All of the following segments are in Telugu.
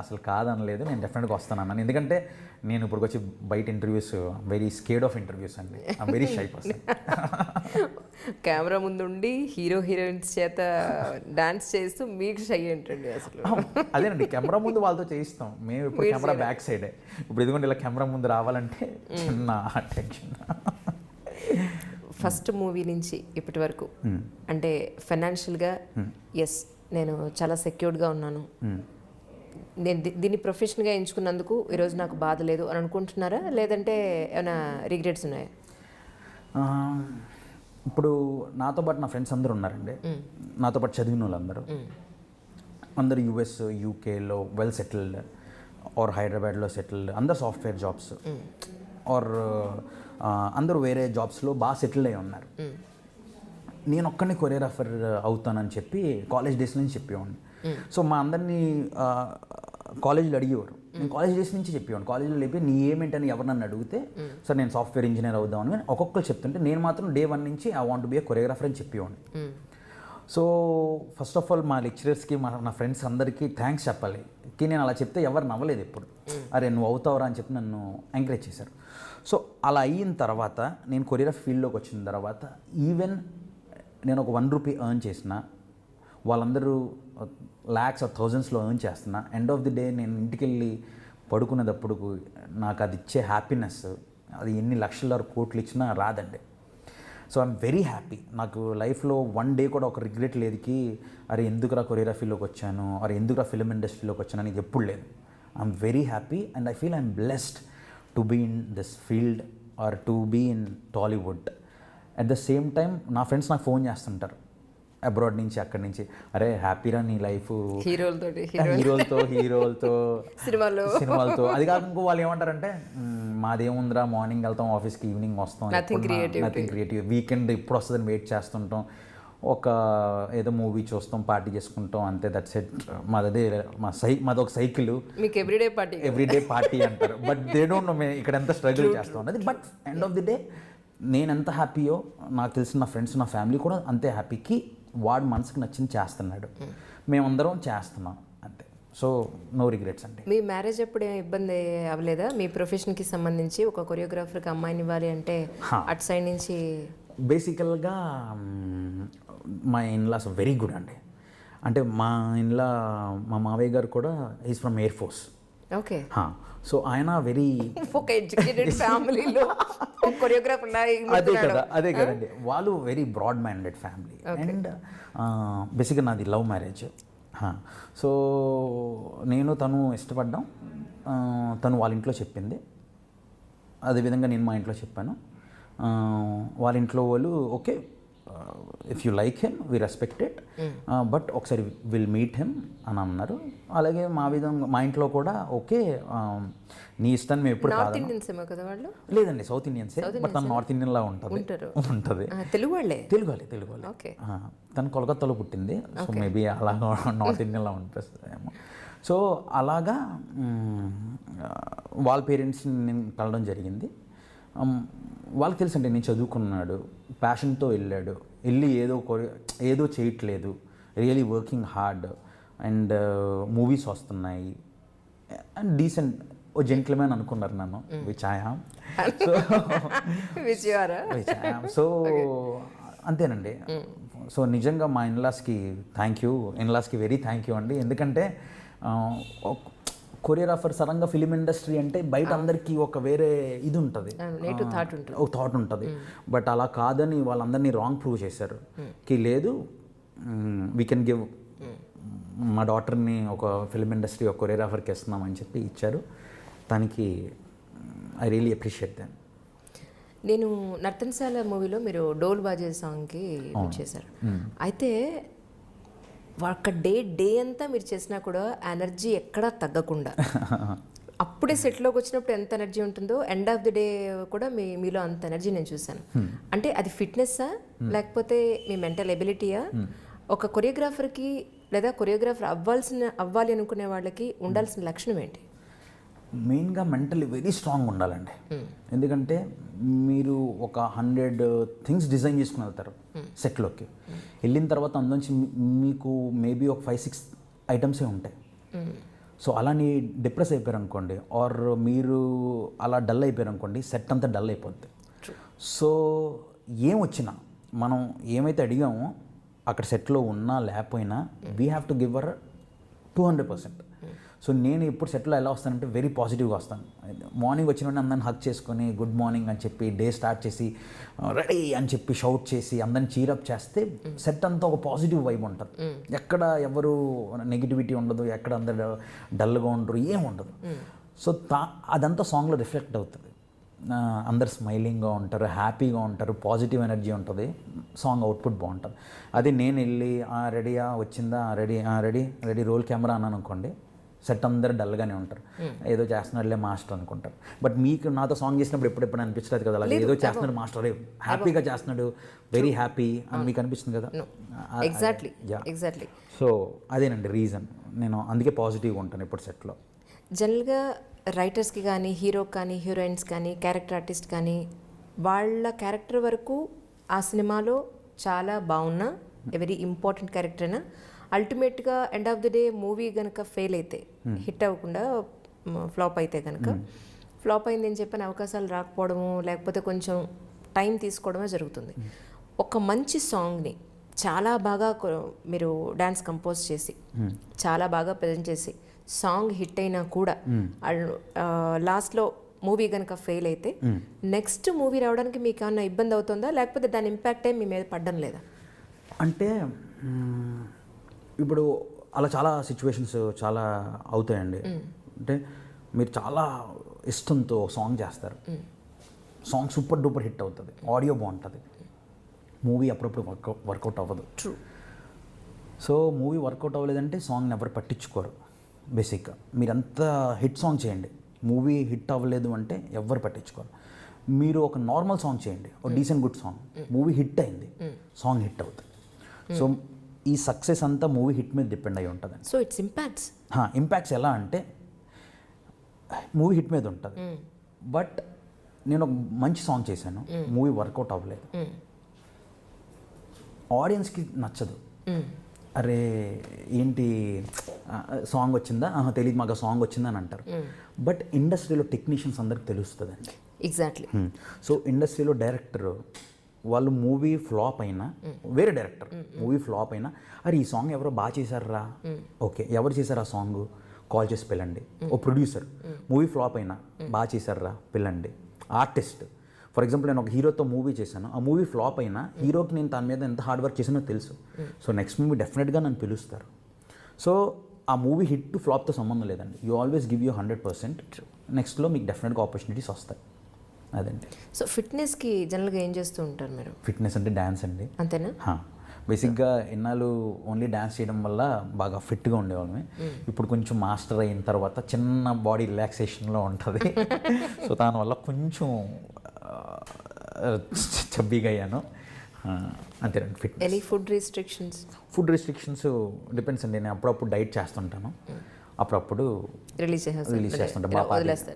అసలు కాదనలేదు, నేను డెఫినెట్గా వస్తాను అన్నాను. ఎందుకంటే నేను ఇప్పుడు వచ్చి బయట interviews very scared of interviews అండి. I'm very shy person. Camera ముందుండి హీరో హీరోయిన్స్ చేత డాన్స్ చేస్తూ మీకు షై ఏంటండి అసలు? అదేనండి, కెమెరా ముందు వాళ్ళతో చేయిస్తాం, మేము ఇప్పుడు కెమెరా బ్యాక్ సైడే. ఇప్పుడు ఇదిగోండి ఇలా కెమెరా ముందు రావాలంటే చిన్న టెన్షన్. ఫస్ట్ మూవీ నుంచి ఇప్పటి వరకు అంటే ఫైనాన్షియల్గా ఎస్ నేను చాలా సెక్యూర్డ్గా ఉన్నాను, నేను దీన్ని ప్రొఫెషన్గా ఎంచుకున్నందుకు ఈరోజు నాకు బాధ లేదు అని అనుకుంటున్నారా, లేదంటే ఏమైనా రిగ్రెట్స్ ఉన్నాయా? ఇప్పుడు నాతో పాటు నా ఫ్రెండ్స్ అందరూ ఉన్నారండి, నాతో పాటు చదివిన వాళ్ళందరూ అందరూ యూఎస్ యూకేలో వెల్ సెటిల్డ్ ఆర్ హైదరాబాద్లో సెటిల్డ్, అందరు సాఫ్ట్వేర్ జాబ్స్ ఆర్ అందరూ వేరే జాబ్స్లో బాగా సెటిల్ అయి ఉన్నారు. నేను ఒక్కడిని కొరియోగ్రాఫర్ అవుతానని చెప్పి కాలేజ్ డేస్ నుంచి చెప్పేవాడిని. సో మా అందరినీ కాలేజీలో అడిగేవారు, నేను కాలేజ్ డేస్ నుంచి చెప్పేవాడిని. కాలేజీలో లేపి నీ ఏమేంటని ఎవరు నన్ను అడిగితే సార్ నేను సాఫ్ట్వేర్ ఇంజనీర్ అవుదామని ఒక్కొక్కరు చెప్తుంటే నేను మాత్రం డే 1 నుంచి I want be A choreographer అని చెప్పేవాడిని. సో ఫస్ట్ ఆఫ్ ఆల్ మా లెక్చరర్స్కి నా ఫ్రెండ్స్ అందరికీ థ్యాంక్స్ చెప్పాలి. నేను అలా చెప్తే ఎవరు నవ్వలేదు ఎప్పుడు, అరే నువ్వు అవుతావురా అని చెప్పి నన్ను ఎంకరేజ్ చేశారు. సో అలా అయిన తర్వాత నేను కొరియోగ్రఫీ ఫీల్డ్లోకి వచ్చిన తర్వాత ఈవెన్ నేను ఒక 1 రూపీ ఎర్న్ చేసిన, వాళ్ళందరూ ల్యాక్స్ ఆర్ థౌజండ్స్లో ఎర్న్ చేస్తున్నా, ఎండ్ ఆఫ్ ది డే నేను ఇంటికి వెళ్ళి పడుకునేటప్పుడు నాకు అది ఇచ్చే హ్యాపీనెస్ అది ఎన్ని లక్షల కోట్లు ఇచ్చినా రాదండి. So I'm very happy. నాకు లైఫ్లో 1 డే కూడా ఒక రిగ్రెట్ లేదుకి అరే ఎందుకురా కొరియోగ్రఫీలోకి వచ్చాను, అరే ఎందుకురా ఫిల్మ్ ఇండస్ట్రీలోకి వచ్చాను అనేది ఎప్పుడు లేదు. I'm very happy and I feel I'm blessed to be in this field or to be in Tollywood. At the same time నా ఫ్రెండ్స్ నాకు ఫోన్ చేస్తుంటారు అబ్రాడ్ నుంచి, అక్కడి నుంచి, అరే హ్యాపీరా నీ లైఫ్ హీరోలతో సినిమాలతో. అది కాక ఇంకో వాళ్ళు ఏమంటారంటే మాదేముందిరా మార్నింగ్ వెళ్తాం ఆఫీస్కి ఈవినింగ్ వస్తాం, నథింగ్ క్రియేటివ్, వీకెండ్ ఇప్పుడు వస్తుందని వెయిట్ చేస్తుంటాం, ఒక ఏదో మూవీ చూస్తాం పార్టీ చేసుకుంటాం అంతే, దట్స్ ఇట్. మాది ఒక సైకిల్, మీకు ఎవ్రీడే పార్టీ అంటారు. బట్ దే డోంట్ నో మేము ఇక్కడ ఎంత స్ట్రగుల్ చేస్తాం అన్నది. But end of the day నేను ఎంత హ్యాపీయో నాకు తెలిసిన నా ఫ్రెండ్స్ నా ఫ్యామిలీ కూడా అంతే హ్యాపీకి వాడు మనసుకు నచ్చింది చేస్తున్నాడు, మేమందరం చేస్తున్నాం అంతే. సో నో రిగ్రెట్స్ అండి. మీ మ్యారేజ్ అప్పుడు ఏం ఇబ్బంది అవ్వలేదా? మీ ప్రొఫెషన్కి సంబంధించి ఒక కొరియోగ్రాఫర్కి అమ్మాయిని ఇవ్వాలి అంటే అటు సైడ్ నుంచి? బేసికల్గా మా ఇన్లాస్ వెరీ గుడ్ అండి. అంటే మా ఇంట్లో మా మావయ్య గారు కూడా is from air force. Okay. So ఆయన వెరీ ఒక ఎడ్యుకేటెడ్ ఫ్యామిలీలో కొరియోగ్రాఫర్. అదే కదండి, వాళ్ళు very broad minded family. And బేసిక్గా నాది లవ్ మ్యారేజ్. సో నేను తను ఇష్టపడ్డాం, తను వాళ్ళ ఇంట్లో చెప్పింది, అదేవిధంగా నేను మా ఇంట్లో చెప్పాను. వాళ్ళ ఇంట్లో వాళ్ళు okay if you like him we respect it, but ఒకసారి విల్ మీట్ హిమ్ అని అన్నారు. అలాగే మా ఇంట్లో కూడా ఓకే నీ ఇష్టాన్ని మేము ఎప్పుడు కాదు. లేదండి సౌత్ ఇండియన్సే, బట్ తను నార్త్ ఇండియన్ లా ఉంటుంది. తెలుగు వాళ్ళే. తను కోల్కతాలో పుట్టింది, సో మేబీ అలా నార్త్ ఇండియన్ లా అనిపిస్తుందేమో. సో అలాగా వాళ్ళ పేరెంట్స్ని నేను కలవడం జరిగింది. వాళ్ళకి తెలుసండి నేను చదువుకున్నాడు, ప్యాషన్తో వెళ్ళి ఏదో చేయట్లేదు, really working hard and movies వస్తున్నాయి అండ్ డీసెంట్ ఓ జెంట్లమెన్ అనుకున్నారు నన్ను, విచ్ ఐ యామ్. సో అంతేనండి. సో నిజంగా మా ఇన్లాస్కి వెరీ థ్యాంక్ యూ అండి. ఎందుకంటే కొరియోగ్రాఫర్ సడన్గా ఫిలిం ఇండస్ట్రీ అంటే బయట అందరికీ ఒక వేరే ఇది ఉంటుంది, ఒక థాట్ ఉంటుంది. బట్ అలా కాదని వాళ్ళందరినీ రాంగ్ ప్రూవ్ చేశారు కి లేదు, వీ కెన్ గివ్ మా డాటర్ని ఒక ఫిలిం ఇండస్ట్రీ ఒక కొరియోగ్రాఫర్కి ఇస్తున్నామని చెప్పి ఇచ్చారు. దానికి ఐ రియలీ అప్రిషియేట్ దెమ్. నేను నర్తనశాల మూవీలో మీరు డోల్ బాజే సాంగ్కి చేశారు. అయితే ఒక్క డే అంతా మీరు చేసినా కూడా ఎనర్జీ ఎక్కడా తగ్గకుండా అప్పుడే సెట్లోకి వచ్చినప్పుడు ఎంత ఎనర్జీ ఉంటుందో ఎండ్ ఆఫ్ ది డే కూడా మీలో అంత ఎనర్జీ నేను చూశాను. అంటే అది ఫిట్నెస్సా లేకపోతే మీ మెంటల్ ఎబిలిటీయా? ఒక కొరియోగ్రాఫర్కి లేదా కొరియోగ్రాఫర్ అవ్వాలి అనుకునే వాళ్ళకి ఉండాల్సిన లక్షణం ఏంటి? మెయిన్గా మెంటలీ వెరీ స్ట్రాంగ్ ఉండాలండి. ఎందుకంటే మీరు ఒక 100 థింగ్స్ డిజైన్ చేసుకుని వెళ్తారు సెట్లోకి. వెళ్ళిన తర్వాత అందులోంచి మీకు మేబీ ఒక 5-6 ఐటమ్సే ఉంటాయి. సో అలాని డిప్రెస్ అయిపోయారు అనుకోండి, ఆర్ మీరు అలా డల్ అయిపోయారు అనుకోండి, సెట్ అంతా డల్ అయిపోద్ది. సో ఏం వచ్చినా మనం ఏమైతే అడిగామో అక్కడ సెట్లో ఉన్నా లేకపోయినా we have to give our 200%. So నేను ఇప్పుడు సెట్లో ఎలా వస్తానంటే వెరీ పాజిటివ్గా వస్తాను. మార్నింగ్ వచ్చిన వెంటనే అందరిని హక్ చేసుకొని గుడ్ మార్నింగ్ అని చెప్పి డే స్టార్ట్ చేసి రెడీ అని చెప్పి షౌట్ చేసి అందరిని చీరప్ చేస్తే సెట్ అంతా ఒక పాజిటివ్ వైబ్ ఉంటుంది. ఎక్కడ ఎవరు నెగిటివిటీ ఉండదు, ఎక్కడ అందరు డల్గా ఉండరు, ఏం ఉండదు. సో అదంతా సాంగ్లో రిఫ్లెక్ట్ అవుతుంది. అందరు స్మైలింగ్గా ఉంటారు, హ్యాపీగా ఉంటారు, పాజిటివ్ ఎనర్జీ ఉంటుంది, సాంగ్ అవుట్పుట్ బాగుంటుంది. అదే నేను వెళ్ళి రెడీయా వచ్చిందా, ready ready ready roll camera అన్నాను అనుకోండి, సెట్ అందరూ డల్గానే ఉంటారు, ఏదో చేస్తున్నాడులే మాస్టర్ అనుకుంటారు. బట్ మీకు నాతో సాంగ్ చేసినప్పుడు ఎప్పుడెప్పుడు అనిపించలేదు కదా అలాగే ఏదో చేస్తున్నాడు మాస్టర్, హ్యాపీగా చేస్తున్నాడు, వెరీ హ్యాపీ అని మీకు అనిపిస్తుంది కదా. ఎగ్జాక్ట్లీ. సో అదేనండి రీజన్. నేను అందుకే పాజిటివ్గా ఉంటాను ఇప్పుడు సెట్లో. జనరల్గా రైటర్స్కి కానీ, హీరోకి కానీ, హీరోయిన్స్ కానీ, క్యారెక్టర్ ఆర్టిస్ట్ కానీ వాళ్ళ క్యారెక్టర్ వరకు ఆ సినిమాలో చాలా బాగున్నా, వెరీ ఇంపార్టెంట్ క్యారెక్టర్ అయినా అల్టిమేట్గా end of the day movie కనుక ఫెయిల్ అయితే, హిట్ అవ్వకుండా ఫ్లాప్ అయితే కనుక, ఫ్లాప్ అయిందని చెప్పని అవకాశాలు రాకపోవడము లేకపోతే కొంచెం టైం తీసుకోవడమే జరుగుతుంది. ఒక మంచి సాంగ్ని చాలా బాగా మీరు డ్యాన్స్ కంపోజ్ చేసి చాలా బాగా ప్రజెంట్ చేసి సాంగ్ హిట్ అయినా కూడా లాస్ట్లో మూవీ కనుక ఫెయిల్ అయితే నెక్స్ట్ మూవీ రావడానికి మీకు ఏమన్నా ఇబ్బంది అవుతుందా, లేకపోతే దాని ఇంపాక్ట్ మీ మీద పడడం లేదా? అంటే ఇప్పుడు అలా చాలా సిచ్యువేషన్స్ చాలా అవుతాయండి. అంటే మీరు చాలా ఇష్టంతో సాంగ్ చేస్తారు, సాంగ్ సూపర్ డూపర్ హిట్ అవుతుంది, ఆడియో బాగుంటుంది, మూవీ అప్పుడప్పుడు వర్కౌట్ అవ్వదు. ట్రూ. సో మూవీ వర్కౌట్ అవ్వలేదంటే సాంగ్ని ఎవరు పట్టించుకోరు. బేసిక్గా మీరు అంత హిట్ సాంగ్ చేయండి, మూవీ హిట్ అవ్వలేదు అంటే ఎవరు పట్టించుకోరు. మీరు ఒక నార్మల్ సాంగ్ చేయండి, ఒక decent good song, movie hit అయింది, సాంగ్ హిట్ అవుతుంది. సో ఈ సక్సెస్ అంతా మూవీ హిట్ మీద డిపెండ్ అయి ఉంటుంది. సో ఇట్స్ ఇంపాక్ట్స్ ఎలా అంటే మూవీ హిట్ మీద ఉంటుంది. బట్ నేను ఒక మంచి సాంగ్ చేశాను, మూవీ వర్కౌట్ అవ్వలేదు, ఆడియన్స్కి నచ్చదు. అరే ఏంటి సాంగ్ వచ్చిందా, తెలియదు మాకు సాంగ్ వచ్చిందా అని అంటారు. బట్ ఇండస్ట్రీలో టెక్నీషియన్స్ అందరికి తెలుస్తుంది అండి. ఎగ్జాక్ట్లీ. సో ఇండస్ట్రీలో డైరెక్టర్ వాళ్ళు మూవీ ఫ్లాప్ అయినా, వేరే డైరెక్టర్ మూవీ ఫ్లాప్ అయినా, అరే ఈ సాంగ్ ఎవరో బాగా చేశారా, ఓకే ఎవరు చేశారు ఆ సాంగ్, కాల్ చేసి పిల్లండి. ఓ ప్రొడ్యూసర్ మూవీ ఫ్లాప్ అయినా బాగా చేశారా పిల్లండి. ఆర్టిస్ట్ ఫర్ ఎగ్జాంపుల్ నేను ఒక హీరోతో మూవీ చేశాను, ఆ మూవీ ఫ్లాప్ అయినా హీరోకి నేను దాని మీద ఎంత హార్డ్ వర్క్ చేసానో తెలుసు. సో నెక్స్ట్ మూవీ డెఫినెట్గా నన్ను పిలుస్తారు. సో ఆ మూవీ హిట్ ఫ్లాప్తో సంబంధం లేదండి, యూ ఆల్వేస్ గివ్ యూ 100%. నెక్స్ట్లో మీకు డెఫినెట్గా ఆపర్చునిటీస్ వస్తాయి. అదండి. సో ఫిట్నెస్కి జనరల్గా ఏం చేస్తూ ఉంటారు మీరు? ఫిట్నెస్ అంటే డ్యాన్స్ అండి. అంతేనా? బేసిక్గా ఎన్నాళ్ళు ఓన్లీ డ్యాన్స్ చేయడం వల్ల బాగా ఫిట్గా ఉండేవాళ్ళమే. ఇప్పుడు కొంచెం మాస్టర్ అయిన తర్వాత చిన్న బాడీ రిలాక్సేషన్లో ఉంటుంది. సో దానివల్ల కొంచెం చబ్బీగా అయ్యాను. అంతేనండి. Fitness. Any food restrictions depends అండి. నేను అప్పుడప్పుడు డైట్ చేస్తుంటాను, అప్పుడప్పుడు రిలీజ్ చేస్తుంటాను,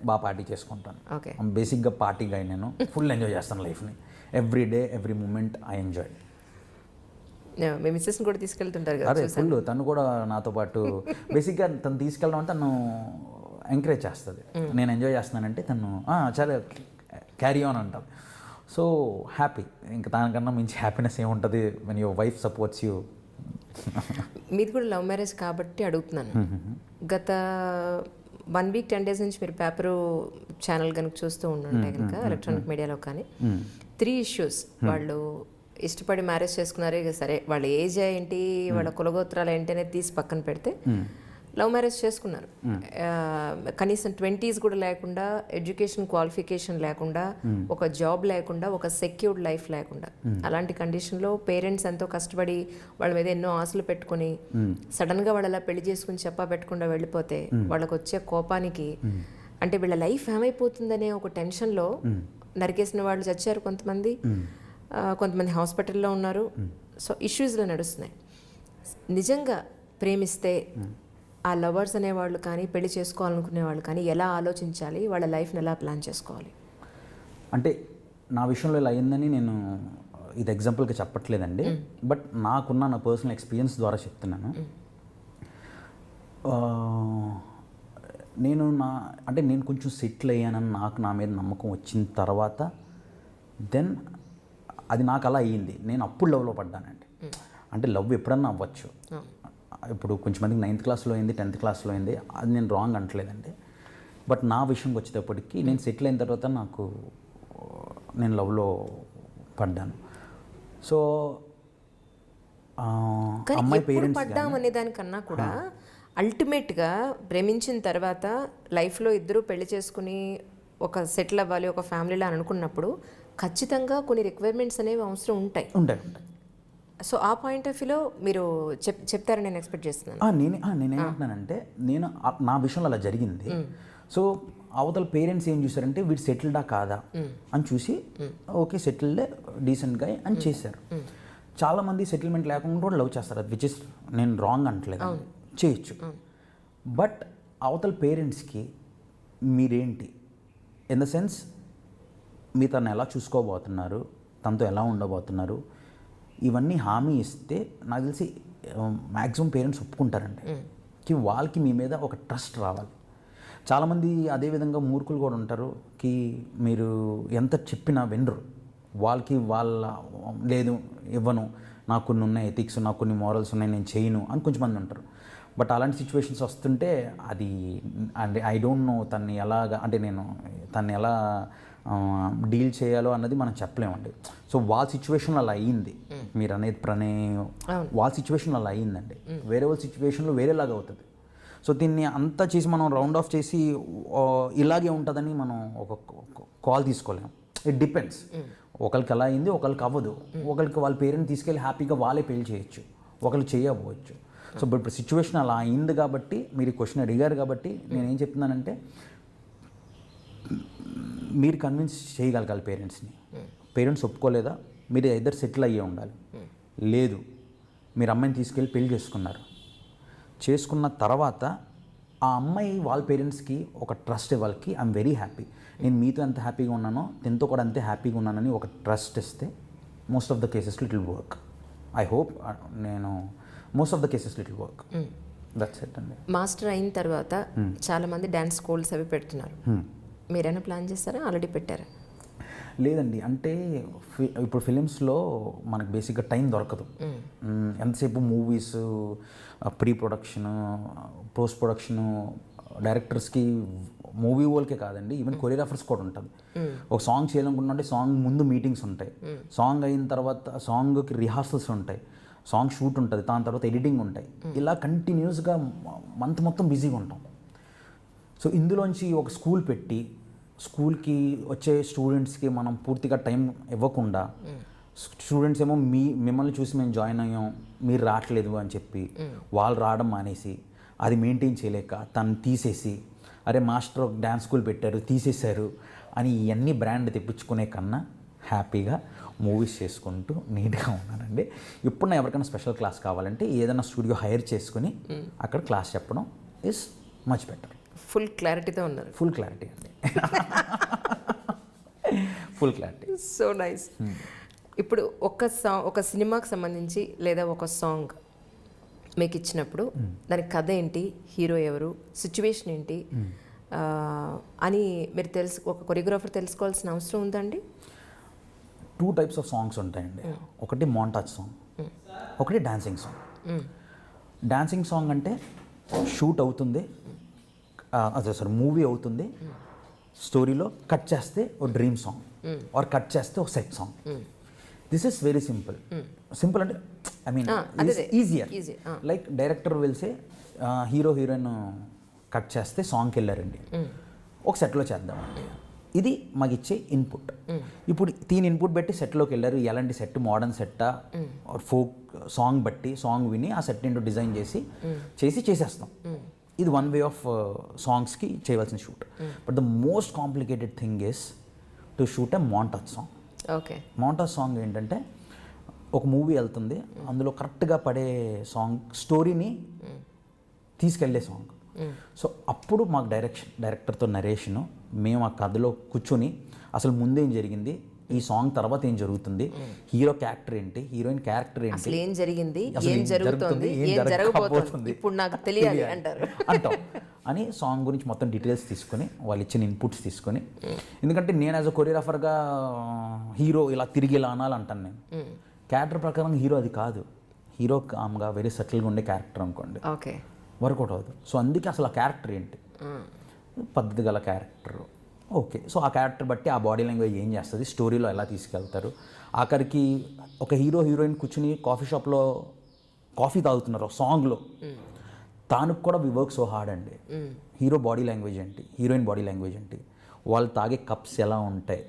బాగా పార్టీ చేసుకుంటాను. బేసిక్గా పార్టీగా నేను ఫుల్ ఎంజాయ్ చేస్తాను లైఫ్ని. Every day every moment I enjoy. మీ మిస్సెస్ని కూడా తీసుకెళ్తుంటారు కదా? అదే ఫుల్. తను కూడా నాతో పాటు బేసిక్గా తను తీసుకెళ్ళడం అంటే తను ఎంకరేజ్ చేస్తుంది. నేను ఎంజాయ్ చేస్తున్నానంటే తను చాలా క్యారీ ఆన్ అంటారు. So happy. ఇంకా దానికన్నా మించి హ్యాపీనెస్ ఏముంటుంది when your wife supports you. మీది కూడా లవ్ మ్యారేజ్ కాబట్టి అడుగుతున్నాను. గత 1 వీక్ 10 డేస్ నుంచి మీరు పేపరు ఛానల్ కనుక చూస్తూ ఉంటే కనుక ఎలక్ట్రానిక్ మీడియాలో కానీ 3 ఇష్యూస్. వాళ్ళు ఇష్టపడి మ్యారేజ్ చేసుకున్నారే సరే, వాళ్ళ ఏజ్ ఏంటి, వాళ్ళ కులగోత్రాలు ఏంటి అనేది తీసి పక్కన పెడితే లవ్ మ్యారేజ్ చేసుకున్నారు. కనీసం 20s కూడా లేకుండా, ఎడ్యుకేషన్ క్వాలిఫికేషన్ లేకుండా, ఒక జాబ్ లేకుండా, ఒక సెక్యూర్డ్ లైఫ్ లేకుండా, అలాంటి కండిషన్లో పేరెంట్స్ ఎంతో కష్టపడి వాళ్ళ మీద ఎన్నో ఆశలు పెట్టుకుని సడన్గా వాళ్ళు అలా పెళ్లి చేసుకుని చెప్పా పెట్టకుండా వెళ్ళిపోతే వాళ్ళకు వచ్చే కోపానికి, అంటే వీళ్ళ లైఫ్ ఏమైపోతుందనే ఒక టెన్షన్లో నరికేసిన వాళ్ళు చచ్చారు కొంతమంది, కొంతమంది హాస్పిటల్లో ఉన్నారు. సో ఇష్యూస్లో నడుస్తున్నాయి. నిజంగా ప్రేమిస్తే ఆ లవర్స్ అనేవాళ్ళు కానీ పెళ్లి చేసుకోవాలనుకునే వాళ్ళు కానీ ఎలా ఆలోచించాలి, వాళ్ళ లైఫ్ని ఎలా ప్లాన్ చేసుకోవాలి? అంటే నా విషయంలో ఇలా అయిందని నేను ఇది ఎగ్జాంపుల్గా చెప్పట్లేదండి, బట్ నాకున్న నా పర్సనల్ ఎక్స్పీరియన్స్ ద్వారా చెప్తున్నాను. నేను కొంచెం సెటిల్ అయ్యానని నాకు నా మీద నమ్మకం వచ్చిన తర్వాత దెన్ అది నాకు అలా అయ్యింది. నేను అప్పుడు లవ్లో పడ్డానండి. అంటే లవ్ ఎప్పుడన్నా అవ్వచ్చు. ఇప్పుడు కొంచెం మందికి 9th క్లాస్లో అయింది, 10th క్లాస్లో అయింది, అది నేను రాంగ్ అంటలేదండి. బట్ నా విషయంకి వచ్చేటప్పటికి నేను సెటిల్ అయిన తర్వాత నేను లవ్లో పడ్డాను. సో అమ్మాయి పేరెంట్స్ పడ్డాం అనే దానికన్నా కూడా అల్టిమేట్గా ప్రేమించిన తర్వాత లైఫ్లో ఇద్దరు పెళ్లి చేసుకుని ఒక సెటిల్ అవ్వాలి, ఒక ఫ్యామిలీలో అని అనుకున్నప్పుడు ఖచ్చితంగా కొన్ని రిక్వైర్మెంట్స్ అనేవి అవసరం ఉంటాయి. సో ఆ పాయింట్ ఆఫ్ వ్యూలో మీరు చెప్తారని నేను ఎక్స్పెక్ట్ చేస్తున్నాను. నేనేమంటున్నానంటే నా విషయంలో అలా జరిగింది. సో అవతల పేరెంట్స్ ఏం చూసారంటే వీడు సెటిల్డా కాదా అని చూసి ఓకే సెటిల్డ్ డీసెంట్గా అని చేశారు. చాలామంది సెటిల్మెంట్ లేకుండా కూడా లవ్ చేస్తారు, అది విచ్ ఇస్ నేను రాంగ్ అంటలేదు, చేయొచ్చు. బట్ అవతల పేరెంట్స్కి మీరేంటి ఇన్ ద సెన్స్ మీరు తను ఎలా చూసుకోబోతున్నారు, తనతో ఎలా ఉండబోతున్నారు, ఇవన్నీ హామీ ఇస్తే నాకు తెలిసి మ్యాక్సిమం పేరెంట్స్ ఒప్పుకుంటారండి. వాళ్ళకి మీ మీద ఒక ట్రస్ట్ రావాలి. చాలామంది అదేవిధంగా మూర్ఖులు కూడా ఉంటారు కి మీరు ఎంత చెప్పినా వినరు. వాళ్ళకి లేదు ఇవ్వను, నాకు కొన్ని ఉన్నాయి ఎథిక్స్, నాకు కొన్ని మోరల్స్ ఉన్నాయి, నేను చేయను అని కొంచెంమంది ఉంటారు. బట్ అలాంటి సిచ్యువేషన్స్ వస్తుంటే అది అంటే ఐ డోంట్ నో తన్ని ఎలా డీల్ చేయాలో అన్నది మనం చెప్పలేమండి. సో వాళ్ళ సిచ్యువేషన్లో అలా అయ్యింది, మీరు అనేది వాళ్ళ సిచ్యువేషన్లో అలా అయ్యిందండి. వేరే వాళ్ళ సిచ్యువేషన్లో వేరేలాగా అవుతుంది. సో దీన్ని అంతా చేసి మనం రౌండ్ ఆఫ్ చేసి ఇలాగే ఉంటుందని మనం ఒక కాల్ తీసుకోలేము. It depends. ఒకరికి అలా అయింది, ఒకరికి అవ్వదు. ఒకరికి వాళ్ళ పేరెంట్ తీసుకెళ్ళి హ్యాపీగా వాళ్ళే పెళ్లి చేయొచ్చు, ఒకరికి చేయకపోవచ్చు. సో ఇప్పుడు సిచ్యువేషన్ అలా అయింది కాబట్టి మీరు క్వశ్చన్ అడిగారు కాబట్టి నేనేం చెప్తున్నానంటే మీరు కన్విన్స్ చేయగలగాలి పేరెంట్స్ని. పేరెంట్స్ ఒప్పుకోలేదా, మీరు ఇద్దరు సెటిల్ అయ్యే ఉండాలి. లేదు మీరు అమ్మాయిని తీసుకెళ్ళి పెళ్లి చేసుకున్న తర్వాత ఆ అమ్మాయి వాళ్ళ పేరెంట్స్కి ఒక ట్రస్ట్ ఇవ్వాలి. ఐఎమ్ వెరీ హ్యాపీ, నేను మీతో ఎంత హ్యాపీగా ఉన్నానో దీంతో కూడా అంతే హ్యాపీగా ఉన్నానని ఒక ట్రస్ట్ ఇస్తే most of the cases it will work. I hope most of the cases it will work. That's it అండి. మాస్టర్ అయిన తర్వాత చాలామంది డ్యాన్స్ స్కూల్స్ అవి పెడుతున్నారు. మీరైనా ప్లాన్ చేస్తారా, ఆల్రెడీ పెట్టారా? లేదండి, అంటే ఇప్పుడు ఫిలిమ్స్లో మనకు బేసిక్గా టైం దొరకదు. ఎంతసేపు movies, pre production, post production, డైరెక్టర్స్కి, మూవీ వాళ్ళకే కాదండి, ఈవెన్ కొరియోగ్రాఫర్స్ కూడా ఉంటుంది. ఒక సాంగ్ చేయాలనుకుంటుంటే సాంగ్ ముందు మీటింగ్స్ ఉంటాయి, సాంగ్ అయిన తర్వాత సాంగ్కి రిహార్సల్స్ ఉంటాయి, సాంగ్ షూట్ ఉంటుంది, దాని తర్వాత ఎడిటింగ్ ఉంటాయి. ఇలా కంటిన్యూస్గా మంత్ మొత్తం బిజీగా ఉంటాం. సో ఇందులోంచి ఒక స్కూల్ పెట్టి స్కూల్కి వచ్చే స్టూడెంట్స్కి మనం పూర్తిగా టైం ఇవ్వకుండా, స్టూడెంట్స్ ఏమో మిమ్మల్ని చూసి మేము జాయిన్ అయ్యాం, మీరు రావట్లేదు అని చెప్పి వాళ్ళు రావడం మానేసి, అది మెయింటైన్ చేయలేక తను తీసేసి, అరే మాస్టర్ ఒక డ్యాన్స్ స్కూల్ పెట్టారు తీసేశారు అని ఇవన్నీ బ్రాండ్ తెప్పించుకునే కన్నా హ్యాపీగా మూవీస్ చేసుకుంటూ నీట్గా ఉన్నానండి. ఇప్పుడు నా ఎవరికైనా స్పెషల్ క్లాస్ కావాలంటే ఏదైనా స్టూడియో హైర్ చేసుకుని అక్కడ క్లాస్ చెప్పడం ఇస్ మచ్ బెటర్. ఫుల్ క్లారిటీతో ఉన్నారు. ఫుల్ క్లారిటీ అండి. Full clarity. So nice. ఇప్పుడు ఒక సినిమాకి సంబంధించి లేదా ఒక సాంగ్ మీకు ఇచ్చినప్పుడు దాని కథ ఏంటి, హీరో ఎవరు, సిచ్యువేషన్ ఏంటి అని మీరు ఒక కొరియోగ్రాఫర్ తెలుసుకోవాల్సిన అవసరం ఉందండి? 2 types ఆఫ్ సాంగ్స్ ఉంటాయండి. ఒకటి మోంటాజ్ సాంగ్, ఒకటి డాన్సింగ్ సాంగ్. డాన్సింగ్ సాంగ్ అంటే షూట్ అవుతుంది, మూవీ అవుతుంది, స్టోరీలో కట్ చేస్తే ఒక డ్రీమ్ సాంగ్ ఆర్ కట్ చేస్తే ఒక set song. This is very simple. Simple అంటే I mean easier. Like director వెళ్తే హీరో హీరోయిన్ కట్ చేస్తే సాంగ్కి వెళ్ళారండి, ఒక సెట్లో చేద్దామండి, ఇది మాకు ఇచ్చే ఇన్పుట్. ఇప్పుడు దీని ఇన్పుట్ బట్టి సెట్లోకి వెళ్ళారు, ఎలాంటి సెట్, మోడర్న్ సెట్టా ఫోక్ సాంగ్ బట్టి సాంగ్ విని ఆ సెట్ ఏంటో డిజైన్ చేసేస్తాం. ఇది వన్ వే ఆఫ్ సాంగ్స్కి చేయవలసిన shoot. But the most complicated thing is to shoot a montage song. Okay. Montage song ఏంటంటే ఒక మూవీ వెళ్తుంది, అందులో కరెక్ట్గా పడే సాంగ్ స్టోరీని తీసుకెళ్లే సాంగ్. సో అప్పుడు మాకు డైరెక్టర్తో నరేషను మేము ఆ కథలో కూర్చొని అసలు ముందేం జరిగింది, ఈ సాంగ్ తర్వాత ఏం జరుగుతుంది, హీరో క్యారెక్టర్ ఏంటి, హీరోయిన్ క్యారెక్టర్ ఏంటి, అసలు ఏం జరిగింది, అసలు ఏం జరుగుతుంది, ఏం జరగబోతుంది, ఇప్పుడు నాకు తెలియాలి అంటాం అని సాంగ్ గురించి మొత్తం డీటెయిల్స్ తీసుకొని వాళ్ళు ఇచ్చిన ఇన్పుట్స్ తీసుకొని, ఎందుకంటే నేను యాజ్ అ కొరియోగ్రాఫర్గా హీరో ఇలా తిరిగి ఇలా అనాలంటాను నేను. క్యారెక్టర్ ప్రకారం హీరో అది కాదు, హీరో కామ్గా వెరీ సటిల్గా ఉండే క్యారెక్టర్ అనుకోండి, ఓకే, వర్కౌట్ అవ్వదు. సో అందుకే అసలు ఆ క్యారెక్టర్ ఏంటి, పద్ధతి గల క్యారెక్టర్, ఓకే. సో ఆ క్యారెక్టర్ బట్టి ఆ బాడీ లాంగ్వేజ్ ఏం చేస్తుంది, స్టోరీలో ఎలా తీసుకెళ్తారు. ఆఖరికి ఒక హీరో హీరోయిన్ కూర్చుని కాఫీ షాప్లో కాఫీ తాగుతున్నారు సాంగ్లో, తానుకు కూడా వి వర్క్ సో హార్డ్ అండి. హీరో బాడీ లాంగ్వేజ్ ఏంటి, హీరోయిన్ బాడీ లాంగ్వేజ్ ఏంటి, వాళ్ళు తాగే కప్స్ ఎలా ఉంటాయి,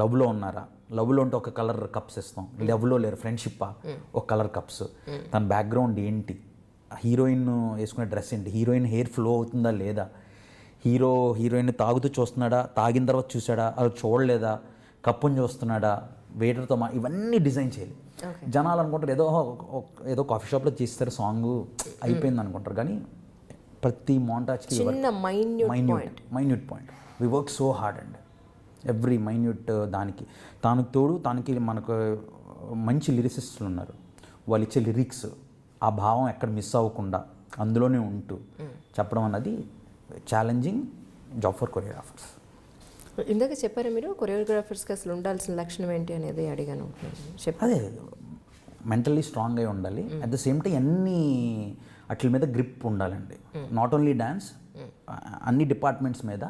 లవ్లో ఉన్నారా, లవ్లో ఉంటే ఒక కలర్ కప్స్ ఇస్తాం, లవ్లో లేరు ఫ్రెండ్షిప్పా ఒక కలర్ కప్స్, తన బ్యాక్గ్రౌండ్ ఏంటి, హీరోయిన్ వేసుకునే డ్రెస్ ఏంటి, హీరోయిన్ హెయిర్ ఫ్లో అవుతుందా లేదా, హీరో హీరోయిన్ తాగుతూ చూస్తున్నాడా, తాగిన తర్వాత చూసాడా, అది చూడలేదా, కప్పుని చూస్తున్నాడా, వెయిటర్తో ఇవన్నీ డిజైన్ చేయాలి. జనాలు అనుకుంటారు ఏదో కాఫీ షాప్లో చేస్తారు సాంగ్ అయిపోయింది అనుకుంటారు, కానీ ప్రతి మోంటాజ్కి minute point we work so hard and every minute దానికి. తనకి మనకు మంచి లిరిసిస్టులు ఉన్నారు, వాళ్ళు ఇచ్చే లిరిక్స్ ఆ భావం ఎక్కడ మిస్ అవ్వకుండా అందులోనే ఉంటూ చెప్పడం అన్నది ఛాలెంజింగ్ జాబ్ ఫర్ కొరియోగ్రాఫర్స్. ఇందాక చెప్పారా మీరు కొరియోగ్రాఫర్స్కి అసలు ఉండాల్సిన లక్షణం ఏంటి అనేది అడిగాను. అదే మెంటల్లీ స్ట్రాంగ్ అయి ఉండాలి, అట్ ద సేమ్ టైం అన్ని అట్ల మీద గ్రిప్ ఉండాలండి. నాట్ ఓన్లీ డ్యాన్స్, అన్ని డిపార్ట్మెంట్స్ మీద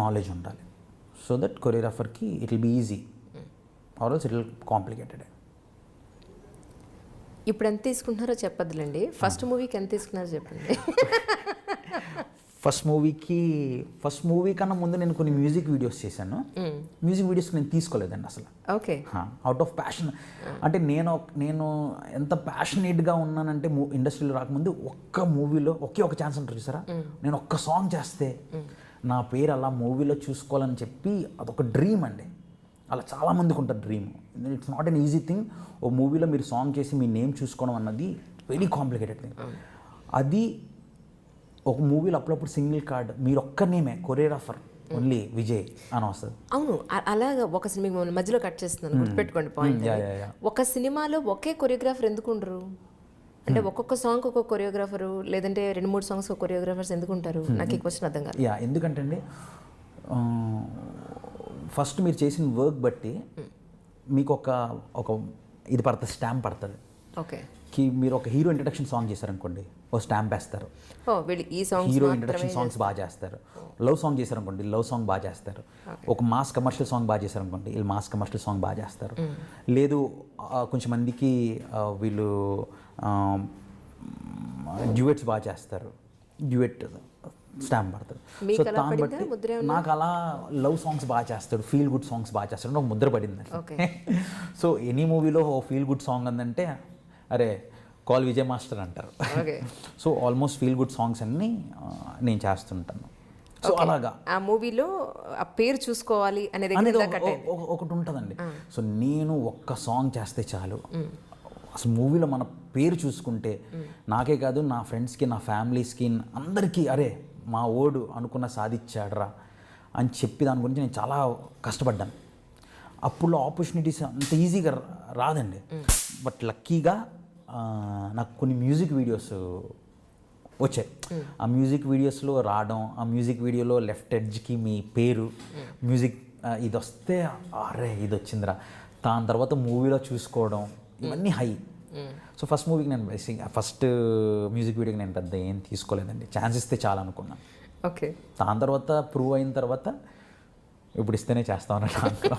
నాలెడ్జ్ ఉండాలి. సో దట్ కొరియోగ్రాఫర్కి it will be easy or else it will complicated. ఇప్పుడు ఎంత తీసుకుంటున్నారో చెప్పద్దులేండి, ఫస్ట్ మూవీకి ఎంత తీసుకున్నారో చెప్పండి. ఫస్ట్ మూవీ కన్నా ముందు నేను కొన్ని మ్యూజిక్ వీడియోస్ చేశాను. మ్యూజిక్ వీడియోస్కి నేను తీసుకోలేదండి అసలు. Okay, out of passion. అంటే నేను ఎంత ప్యాషనేట్గా ఉన్నానంటే ఇండస్ట్రీలో రాకముందు ఒక్క మూవీలో ఒకే ఒక ఛాన్స్ ఉంటుంది చూసారా, నేను ఒక్క సాంగ్ చేస్తే నా పేరు అలా మూవీలో చూసుకోవాలని చెప్పి అదొక డ్రీమ్ అండి. అలా చాలామందికి ఉంటుంది dream. It's not an easy thing. ఓ మూవీలో మీరు సాంగ్ చేసి మీ నేమ్ చూసుకోవడం అన్నది వెరీ కాంప్లికేటెడ్ థింగ్. అది ఒక మూవీలో అప్పుడప్పుడు సింగిల్ కార్డ్ మీరు ఒక్క నేమే కొరియోగ్రాఫర్ ఓన్లీ విజయ్ అని వస్తుంది. అవును, అలాగా ఒక సినిమా మధ్యలో కట్ చేస్తున్నాను, గుర్తుపెట్టుకోండి పాయింట్. ఒక సినిమాలో ఒకే కొరియోగ్రాఫర్ ఎందుకు ఉండరు అంటే ఒక్కొక్క సాంగ్ ఒక్కొక్క కొరియోగ్రాఫరు, లేదంటే 2-3 సాంగ్స్ ఒక కొరియోగ్రాఫర్స్ ఎందుకు ఉంటారు? నాకు ఈ క్వశ్చన్ అర్థం కాదు. ఎందుకంటే అండి ఫస్ట్ మీరు చేసిన వర్క్ బట్టి మీకు ఒక ఇది పడుతుంది, స్టాంప్ పడుతుంది. ఓకే, మీరు ఒక హీరో ఇంట్రడక్షన్ సాంగ్ చేశారనుకోండి, ఓ స్టాంప్ వేస్తారు. ఈ సాంగ్ హీరో ఇంట్రడక్షన్ సాంగ్స్ బాగా చేస్తారు. లవ్ సాంగ్ చేశారనుకోండి, లవ్ సాంగ్ బాగా చేస్తారు. ఒక మాస్ కమర్షియల్ సాంగ్ బాగా చేశారనుకోండి, వీళ్ళు మాస్ కమర్షియల్ సాంగ్ బాగా చేస్తారు. లేదు కొంచెం మందికి వీళ్ళు డ్యూయెట్స్ బాగా చేస్తారు, డ్యూయెట్ స్టాంప్ పడుతుంది. సో దాన్ని బట్టి నాకు అలా లవ్ సాంగ్స్ బాగా చేస్తాడు, ఫీల్ గుడ్ సాంగ్స్ బాగా చేస్తాడు, నాకు ముద్ర పడింది. సో ఎనీ మూవీలో ఓ ఫీల్ గుడ్ సాంగ్ అందంటే అరే కాల్ విజయ్ మాస్టర్ అంటారు. So almost feel good songs అన్నీ నేను చేస్తుంటాను. సో అలాగా ఆ మూవీలో ఆ పేరు చూసుకోవాలి అనేది ఒకటి ఉంటుందండి. సో నేను ఒక్క సాంగ్ చేస్తే చాలు, అసలు మూవీలో మన పేరు చూసుకుంటే నాకే కాదు నా ఫ్రెండ్స్కి, నా ఫ్యామిలీస్కి, అందరికీ అరే మా ఓడు అనుకున్న సాధించాడరా అని చెప్పి దాని గురించి నేను చాలా కష్టపడ్డాను. అప్పుడు ఆపర్చునిటీస్ అంత ఈజీగా రాదండి. బట్ లక్కీగా నాకు కొన్ని మ్యూజిక్ వీడియోస్ వచ్చాయి. ఆ మ్యూజిక్ వీడియోస్లో రావడం, ఆ మ్యూజిక్ వీడియోలో లెఫ్ట్ ఎడ్జ్కి మీ పేరు మ్యూజిక్ ఇది వస్తే అరే ఇది వచ్చిందిరా, దాని తర్వాత మూవీలో చూసుకోవడం, ఇవన్నీ హై. సో ఫస్ట్ మూవీకి నేను ఫస్ట్ మ్యూజిక్ వీడియోకి నేను పెద్ద ఏం తీసుకోలేదండి, ఛాన్స్ ఇస్తే చాలా అనుకున్నాను. ఓకే, దాని తర్వాత ప్రూవ్ అయిన తర్వాత ఇప్పుడు ఇస్తేనే చేస్తామన్నట్టు.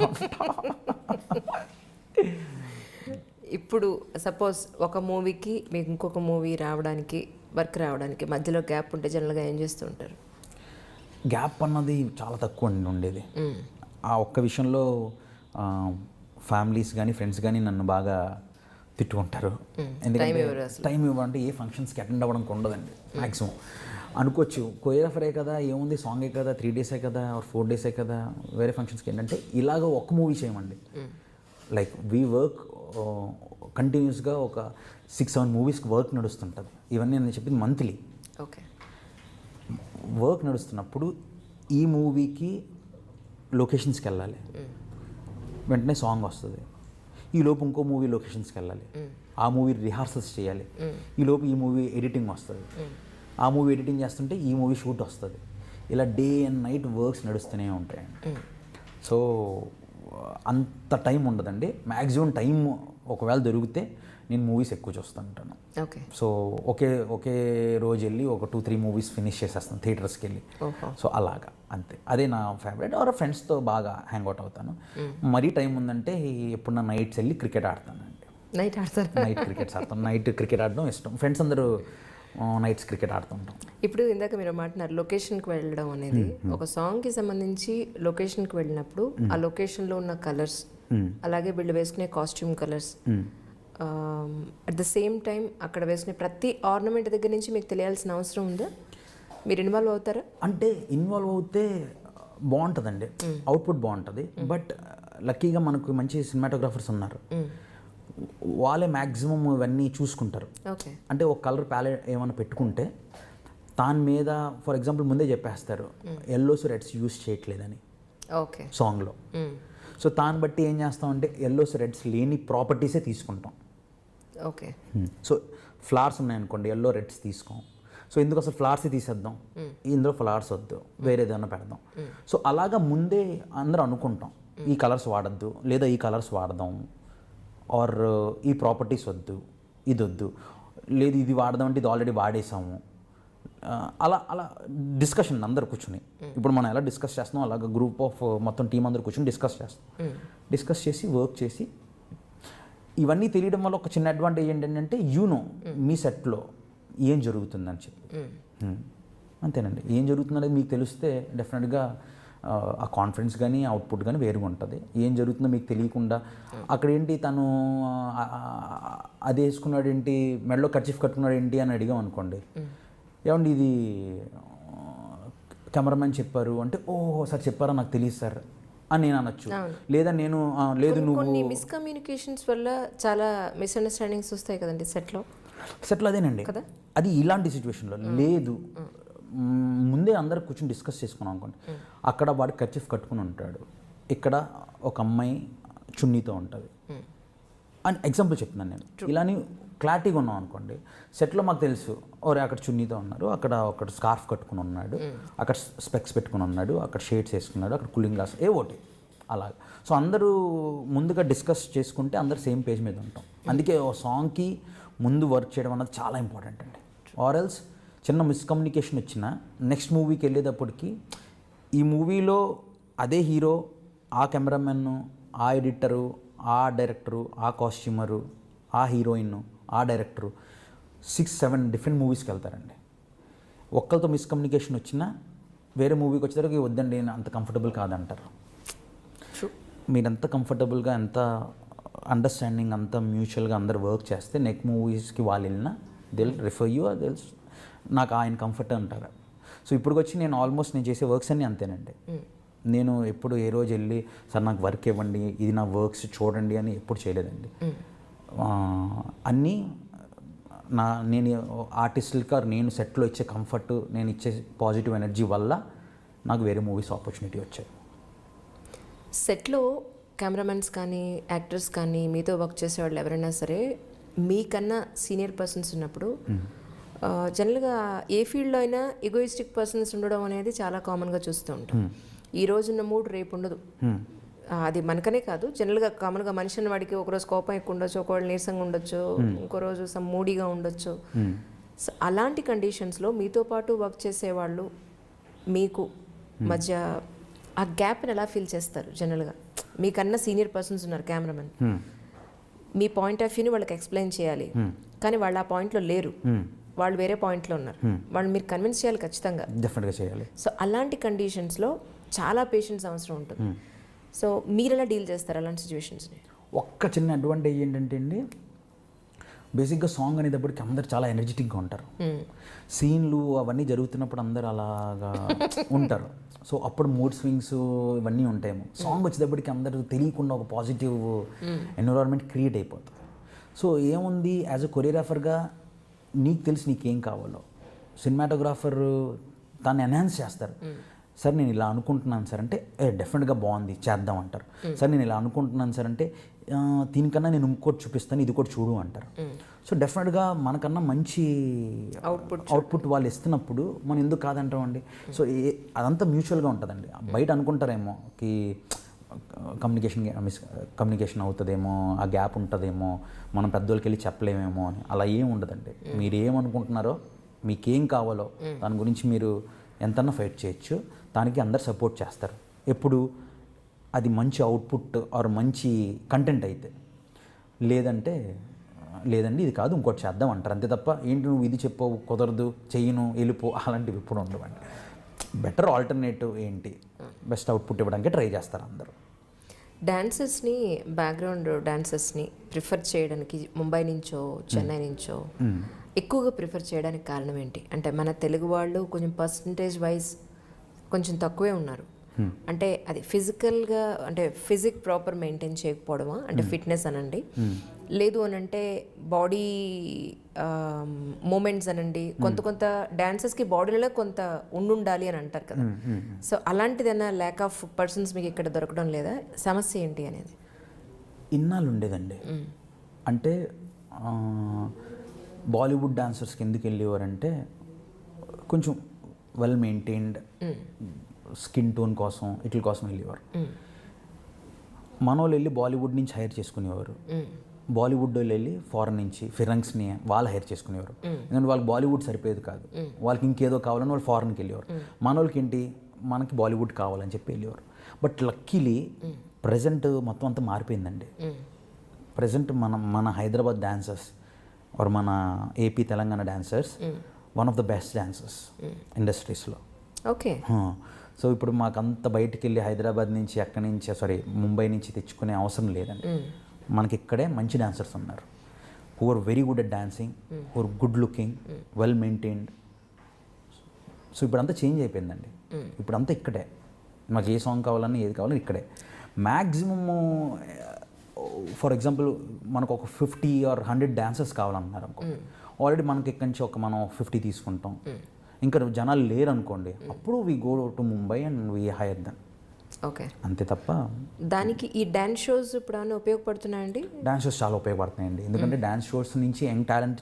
ఇప్పుడు సపోజ్ ఒక మూవీకి మీకు ఇంకొక మూవీ రావడానికి, వర్క్ రావడానికి మధ్యలో గ్యాప్ ఉంటే జనరల్గా ఏం చేస్తూ ఉంటారు? గ్యాప్ అన్నది చాలా తక్కువ ఉండేది. ఆ ఒక్క విషయంలో ఫ్యామిలీస్ కానీ ఫ్రెండ్స్ కానీ నన్ను బాగా తిట్టుకుంటారు. ఎందుకంటే టైం ఇవ్వాలంటే ఏ ఫంక్షన్స్కి అటెండ్ అవ్వడానికి ఉండదండి మ్యాక్సిమం. అనుకోవచ్చు కొరియోగ్రాఫరే కదా, ఏముంది సాంగే కదా, 3 డేసే కదా, 4 డేసే కదా, వేరే ఫంక్షన్స్కి ఏంటంటే ఇలాగ ఒక్క మూవీ చేయమండి. లైక్ వీ వర్క్ కంటిన్యూస్గా ఒక 6-7 మూవీస్కి వర్క్ నడుస్తుంటుంది. ఇవన్నీ నేను చెప్పింది మంత్లీ. ఓకే. వర్క్ నడుస్తున్నప్పుడు ఈ మూవీకి లొకేషన్స్కి వెళ్ళాలి, వెంటనే సాంగ్ వస్తుంది. ఈలోపు ఇంకో మూవీ లొకేషన్స్కి వెళ్ళాలి, ఆ మూవీ రిహార్సల్స్ చేయాలి. ఈలోపు ఈ మూవీ ఎడిటింగ్ వస్తుంది, ఆ మూవీ ఎడిటింగ్ చేస్తుంటే ఈ మూవీ షూట్ వస్తుంది. ఇలా డే అండ్ నైట్ వర్క్స్ నడుస్తూనే ఉంటాయండి. సో అంత టైం ఉండదండి. మ్యాక్సిమం టైం ఒకవేళ దొరికితే నేను మూవీస్ ఎక్కువ చూస్తుంటాను. ఓకే. సో ఒకే రోజు వెళ్ళి ఒక 2-3 మూవీస్ ఫినిష్ చేసేస్తాను థియేటర్స్కి వెళ్ళి. సో అలాగా అంతే, అదే నా ఫేవరెట్. ఆర్ ఫ్రెండ్స్తో బాగా హ్యాంగ్ అవుట్ అవుతాను. మరీ టైం ఉందంటే ఎప్పుడన్నా నైట్స్ వెళ్ళి క్రికెట్ ఆడతానండి. నైట్ ఆడతారు? నైట్ క్రికెట్స్ ఆడతాను. నైట్ క్రికెట్ ఆడడం ఇష్టం. ఫ్రెండ్స్ అందరూ నైట్స్ క్రికెట్ ఆడుతుంటాం. ఇప్పుడు ఇందాక మీరు మాట్లాడారు లొకేషన్కి వెళ్ళడం అనేది. ఒక సాంగ్కి సంబంధించి లొకేషన్కి వెళ్ళినప్పుడు ఆ లొకేషన్లో ఉన్న కలర్స్, అలాగే వీళ్ళు వేసుకునే costume colours, at the same time అక్కడ వేసుకునే ప్రతి ఆర్నమెంట్ దగ్గర నుంచి మీకు తెలియాల్సిన అవసరం ఉందా? మీరు ఇన్వాల్వ్ అవుతారా? అంటే ఇన్వాల్వ్ అవుతే బాగుంటుందండి, అవుట్పుట్ బాగుంటుంది. బట్ లక్కీగా మనకు మంచి సినిమాటోగ్రాఫర్స్ ఉన్నారు, వాళ్ళే మ్యాక్సిమం ఇవన్నీ చూసుకుంటారు. ఓకే. అంటే ఒక కలర్ ప్యాలెట్ ఏమైనా పెట్టుకుంటే దాని మీద ఫర్ ఎగ్జాంపుల్ ముందే చెప్పేస్తారు ఎల్లోస్ రెడ్స్ యూస్ చేయట్లేదని ఓకే సాంగ్లో. సో దాన్ని బట్టి ఏం చేస్తామంటే ఎల్లోస్ రెడ్స్ లేని ప్రాపర్టీసే తీసుకుంటాం. ఓకే. సో ఫ్లవర్స్ ఉన్నాయనుకోండి, ఎల్లో రెడ్స్ తీసుకోం. సో ఎందుకు అసలు ఫ్లవర్స్ తీసేద్దాం, ఇందులో ఫ్లవర్స్ వద్దు, వేరే ఏదైనా పెడదాం. సో అలాగా ముందే అందరూ అనుకుంటాం ఈ కలర్స్ వాడద్దు, లేదా ఈ కలర్స్ వాడదాం, ఆర్ ఈ ప్రాపర్టీస్ వద్దు, ఇది వద్దు, లేదు ఇది వాడదామంటే ఇది ఆల్రెడీ వాడేసాము. అలా అలా డిస్కషన్ అందరు కూర్చుని, ఇప్పుడు మనం ఎలా డిస్కస్ చేస్తున్నాం అలాగ గ్రూప్ ఆఫ్ మొత్తం టీం అందరు కూర్చొని డిస్కస్ చేస్తాం. డిస్కస్ చేసి వర్క్ చేసి ఇవన్నీ తెలియడం వల్ల ఒక చిన్న అడ్వాంటేజ్ ఏంటంటే మీ సెట్లో ఏం జరుగుతుందని చెప్పి. అంతేనండి, ఏం జరుగుతుందనేది మీకు తెలిస్తే డెఫినెట్గా ఆ కాన్ఫిడెన్స్ కానీ అవుట్పుట్ కానీ వేరుగా ఉంటుంది. ఏం జరుగుతుందో మీకు తెలియకుండా అక్కడ ఏంటి తను అది వేసుకున్నాడు ఏంటి, మెడలో కర్చీఫ్ కట్టుకున్నాడు ఏంటి అని అడిగాం అనుకోండి, ఏమండి ఇది కెమెరామెన్ చెప్పారు అంటే, ఓహో సార్ చెప్పారా నాకు తెలియదు సార్ అని నేను అనొచ్చు. లేదా నేను లేదు నువ్వు. కొన్ని మిస్కమ్యూనికేషన్స్ వల్ల చాలా మిస్అండర్స్టాండింగ్స్ వస్తాయి కదండి సెట్లో. అదేనండి కదా, అది ఇలాంటి సిచ్యువేషన్లో లేదు, ముందే అందరు కూర్చొని డిస్కస్ చేసుకున్నాం అనుకోండి. అక్కడ వాడు కర్చీఫ్ కట్టుకుని ఉంటాడు, ఇక్కడ ఒక అమ్మాయి చున్నీతో ఉంటుంది అని ఎగ్జాంపుల్ చెప్తున్నాను నేను. ఇలాని క్లారిటీగా ఉన్నాం అనుకోండి, సెట్లో మాకు తెలుసు ఓరే అక్కడ చున్నీతో ఉన్నారు, అక్కడ ఒక స్కార్ఫ్ కట్టుకుని ఉన్నాడు, అక్కడ స్పెక్స్ పెట్టుకుని ఉన్నాడు, అక్కడ షేడ్స్ వేసుకున్నాడు, అక్కడ కూలింగ్ గ్లాస్ ఒకటి అలాగే. సో అందరూ ముందుగా డిస్కస్ చేసుకుంటే అందరు సేమ్ పేజ్ మీద ఉంటాం. అందుకే ఓ సాంగ్కి ముందు వర్క్ చేయడం అన్నది చాలా ఇంపార్టెంట్ అండి. ఆర్ ఎల్స్ చిన్న మిస్కమ్యూనికేషన్ వచ్చినా నెక్స్ట్ మూవీకి వెళ్ళేటప్పటికి ఈ మూవీలో అదే హీరో, ఆ కెమెరామెన్, ఆ ఎడిటరు, ఆ డైరెక్టరు, ఆ కాస్ట్యూమరు, ఆ హీరోయిన్, ఆ డైరెక్టరు 6-7 డిఫరెంట్ మూవీస్కి వెళ్తారండి. ఒక్కరితో మిస్కమ్యూనికేషన్ వచ్చినా వేరే మూవీకి వచ్చేసరికి వద్దండి నేను అంత కంఫర్టబుల్ కాదంటారు. మీరు ఎంత కంఫర్టబుల్గా, ఎంత అండర్స్టాండింగ్, అంత మ్యూచువల్గా అందరు వర్క్ చేస్తే నెక్స్ట్ మూవీస్కి వాళ్ళు వెళ్ళినా దిల్ రిఫర్ యూ, దిల్ నాకు ఆయన కంఫర్ట్ అంటారు. సో ఇప్పటికొచ్చి నేను ఆల్మోస్ట్ నేను చేసే వర్క్స్ అన్నీ అంతేనండి. నేను ఎప్పుడు ఏ రోజు వెళ్ళి సార్ నాకు వర్క్ ఇవ్వండి, ఇది నా వర్క్స్ చూడండి అని ఎప్పుడు చేయలేదండి. అన్నీ నేను ఆర్టిస్టులకి నేను సెట్లో ఇచ్చే కంఫర్ట్, నేను ఇచ్చే పాజిటివ్ ఎనర్జీ వల్ల నాకు వేరే మూవీస్ ఆపర్చునిటీ వచ్చాయి. సెట్లో కెమెరామెన్స్ కానీ యాక్టర్స్ కానీ మీతో వర్క్ చేసేవాళ్ళు ఎవరైనా సరే మీకన్నా సీనియర్ పర్సన్స్ ఉన్నప్పుడు జనరల్గా ఏ ఫీల్డ్లో అయినా ఈగోయిస్టిక్ పర్సన్స్ ఉండడం అనేది చాలా కామన్గా చూస్తూ ఉంటాం. ఈ రోజున్న మూడ్ రేపు ఉండదు. అది మనకనే కాదు, జనరల్గా కామన్గా మనిషి అన్న వాడికి ఒకరోజు కోపం ఎక్కువ ఉండొచ్చు, ఒకవేళ నీరసంగా ఉండొచ్చు, ఇంకో రోజు సమ్ మూడీగా ఉండొచ్చు. సో అలాంటి కండిషన్స్లో మీతో పాటు వర్క్ చేసేవాళ్ళు మీకు మధ్య ఆ గ్యాప్ని ఎలా ఫీల్ చేస్తారు? జనరల్గా మీకన్నా సీనియర్ పర్సన్స్ ఉన్నారు కెమెరామెన్, మీ పాయింట్ ఆఫ్ వ్యూని వాళ్ళకి ఎక్స్ప్లెయిన్ చేయాలి, కానీ వాళ్ళు ఆ పాయింట్లో లేరు, వాళ్ళు వేరే పాయింట్లో ఉన్నారు, వాళ్ళు మీరు కన్విన్స్ చేయాలి ఖచ్చితంగా, డెఫినెట్గా చేయాలి. సో అలాంటి కండిషన్స్లో చాలా పేషెన్స్ అవసరం ఉంటుంది. సో మీరు ఎలా డీల్ చేస్తారు అలాంటి సిచ్యువేషన్స్ని? ఒక్క చిన్న అడ్వాంటేజ్ ఏంటంటే అండి, బేసిక్గా సాంగ్ అనేటప్పటికి అందరు చాలా ఎనర్జెటిక్గా ఉంటారు. సీన్లు అవన్నీ జరుగుతున్నప్పుడు అందరు అలాగా ఉంటారు. సో అప్పుడు మూడ్ స్వింగ్స్ ఇవన్నీ ఉంటాయేమో. సాంగ్ వచ్చేటప్పటికి అందరూ తెలియకుండా ఒక పాజిటివ్ ఎన్విరాన్మెంట్ క్రియేట్ అయిపోతుంది. సో ఏముంది, యాజ్ అ కొరియోగ్రాఫర్గా నీకు తెలిసి నీకేం కావాలో, సినిమాటోగ్రాఫర్ దాన్ని ఎన్హాన్స్ చేస్తారు. సార్ నేను ఇలా అనుకుంటున్నాను సార్ అంటే డెఫినెట్గా బాగుంది చేద్దాం అంటారు. సార్ నేను ఇలా అనుకుంటున్నాను సార్ అంటే దీనికన్నా నేను ఇంకోటి చూపిస్తాను, ఇది కూడా చూడు అంటారు. సో డెఫినెట్గా మనకన్నా మంచి అవుట్పుట్ వాళ్ళు ఇస్తున్నప్పుడు మనం ఎందుకు కాదంటామండి. సో అదంతా మ్యూచువల్గా ఉంటుందండి. బయట అనుకుంటారేమో కి కమ్యూనికేషన్ అవుతుందేమో, ఆ గ్యాప్ ఉంటుందేమో, మనం పెద్దోళ్ళకి వెళ్ళి చెప్పలేమేమో అని. అలా ఏం ఉండదండి. మీరు ఏమనుకుంటున్నారో, మీకేం కావాలో దాని గురించి మీరు ఎంతన్నా ఫైట్ చేయొచ్చు. దానికి అందరు సపోర్ట్ చేస్తారు ఎప్పుడు అది మంచి అవుట్పుట్ ఆర్ మంచి కంటెంట్ అయితే. లేదండి ఇది కాదు ఇంకోటి చేద్దాం అంటారు. అంతే తప్ప ఏంటి నువ్వు ఇది చెప్పవు, కుదరదు, చెయ్యను, వెళ్ళిపో, అలాంటివి ఎప్పుడు ఉండవండి. బెటర్ ఆల్టర్నేటివ్ ఏంటి, బెస్ట్ అవుట్పుట్ ఇవ్వడానికి ట్రై చేస్తారు అందరూ. డాన్సర్స్ని, బ్యాక్గ్రౌండ్ డాన్సర్స్ని ప్రిఫర్ చేయడానికి ముంబై నుంచో చెన్నై నుంచో ఎక్కువగా ప్రిఫర్ చేయడానికి కారణం ఏంటి? అంటే మన తెలుగు వాళ్ళు కొంచెం పర్సంటేజ్ వైజ్ కొంచెం తక్కువే ఉన్నారు. అంటే అది ఫిజికల్గా అంటే ఫిజిక్ ప్రాపర్ మెయింటైన్ చేయకపోవడమా, అంటే ఫిట్నెస్ అనండి, లేదు అని అంటే బాడీ మూమెంట్స్ అనండి. కొంత డాన్సర్స్కి బాడీలో కొంత ఉండాలి అని అంటారు కదా. సో అలాంటిదైనా ల్యాక్ ఆఫ్ పర్సన్స్ మీకు ఇక్కడ దొరకడం లేదా? సమస్య ఏంటి అనేది ఇన్నాళ్ళు ఉండేదండి. అంటే బాలీవుడ్ డాన్సర్స్కి ఎందుకు వెళ్ళేవారంటే కొంచెం వెల్ మెయింటైన్డ్ స్కిన్ టోన్ కోసం వీటి కోసం వెళ్ళేవారు. మన వాళ్ళు వెళ్ళి బాలీవుడ్ నుంచి హైర్ చేసుకునేవారు. బాలీవుడ్ వాళ్ళు వెళ్ళి ఫారెన్ నుంచి ఫిరంగ్స్ని వాళ్ళు హైర్ చేసుకునేవారు. ఎందుకంటే వాళ్ళకి బాలీవుడ్ సరిపోయేది కాదు, వాళ్ళకి ఇంకేదో కావాలని వాళ్ళు ఫారెన్కి వెళ్ళేవారు. మన వాళ్ళకి ఏంటి, మనకి బాలీవుడ్ కావాలని చెప్పి వెళ్ళేవారు. బట్ లక్కీలీ ప్రజెంట్ మొత్తం అంతా మారిపోయిందండి. ప్రజెంట్ మన హైదరాబాద్ డాన్సర్స్ ఆర్ మన AP Telangana dancers one of the best dancers ఇండస్ట్రీస్లో. ఓకే. సో ఇప్పుడు మాకు అంత బయటికి వెళ్ళి హైదరాబాద్ నుంచి అక్కడి నుంచి ముంబై నుంచి తెచ్చుకునే అవసరం లేదండి. మనకి ఇక్కడే మంచి డాన్సర్స్ ఉన్నారు who are very good at dancing, who are good looking, well maintained. So ఇప్పుడంతా చేంజ్ అయిపోయిందండి. ఇప్పుడంతా ఇక్కడే మాకు ఏ సాంగ్ కావాలన్నా ఏది కావాలన్నా ఇక్కడే. మ్యాక్సిమము ఫర్ ఎగ్జాంపుల్ మనకు ఒక 50 or 100 డాన్సర్స్ కావాలన్నారు అనుకో, ఆల్రెడీ మనకి ఇక్కడి నుంచి మనం 50 తీసుకుంటాం. ఇంకా జనాలు లేరు అనుకోండి, అప్పుడు we go to Mumbai and we hire them. Okay, అంతే తప్ప దానికి ఈ డ్యాన్స్ షోస్ ఇప్పుడు ఏమైనా ఉపయోగపడుతున్నాయండి? డాన్స్ షోస్ చాలా ఉపయోగపడుతున్నాయండి. ఎందుకంటే డాన్స్ షోస్ నుంచి యంగ్ టాలెంట్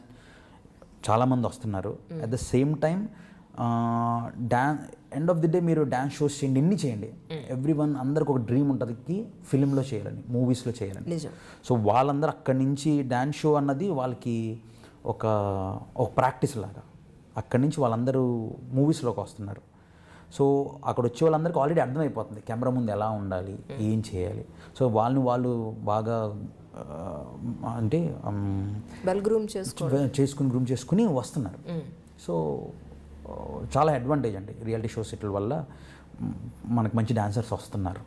చాలామంది వస్తున్నారు. At the same time end of the day మీరు డాన్స్ షోస్ చేయండి, ఎన్ని చేయండి, ఎవ్రీవన్ అందరికి ఒక డ్రీమ్ ఉంటుంది ఫిలింలో చేయాలని, మూవీస్లో చేయాలని. సో వాళ్ళందరూ అక్కడి నుంచి డాన్స్ షో అన్నది వాళ్ళకి ఒక ప్రాక్టీస్ లాగా అక్కడి నుంచి వాళ్ళందరూ మూవీస్లోకి వస్తున్నారు. సో అక్కడ వచ్చే వాళ్ళందరికీ ఆల్రెడీ అర్థమైపోతుంది కెమెరా ముందు ఎలా ఉండాలి, ఏం చేయాలి. సో వాళ్ళు బాగా అంటే గ్రూమ్ చేసుకుని వస్తున్నారు. సో చాలా అడ్వాంటేజ్ అండి రియాలిటీ షోస్ ఇట్ల వల్ల మనకు మంచి డాన్సర్స్ వస్తున్నారు.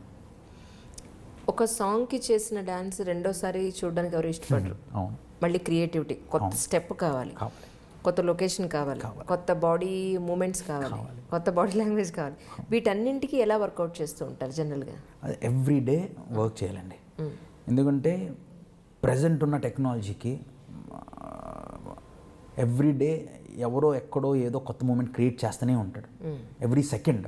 ఒక సాంగ్కి చేసిన డాన్స్ రెండోసారి చూడడానికి ఎవరు ఇష్టపడరు. అవును, మళ్ళీ క్రియేటివిటీ, కొత్త స్టెప్ కావాలి, కొత్త లొకేషన్ కావాలి, కొత్త బాడీ మూమెంట్స్ కావాలి, కొత్త బాడీ లాంగ్వేజ్ కావాలి. వీటన్నింటికి ఎలా వర్కౌట్ చేస్తూ ఉంటారు జనరల్గా? అది ఎవ్రీ డే వర్క్ చేయాలండి. ఎందుకంటే ప్రజెంట్ ఉన్న టెక్నాలజీకి ఎవ్రీ డే ఎవరో ఎక్కడో ఏదో కొత్త మూమెంట్ క్రియేట్ చేస్తూనే ఉంటాడు ఎవ్రీ సెకండ్.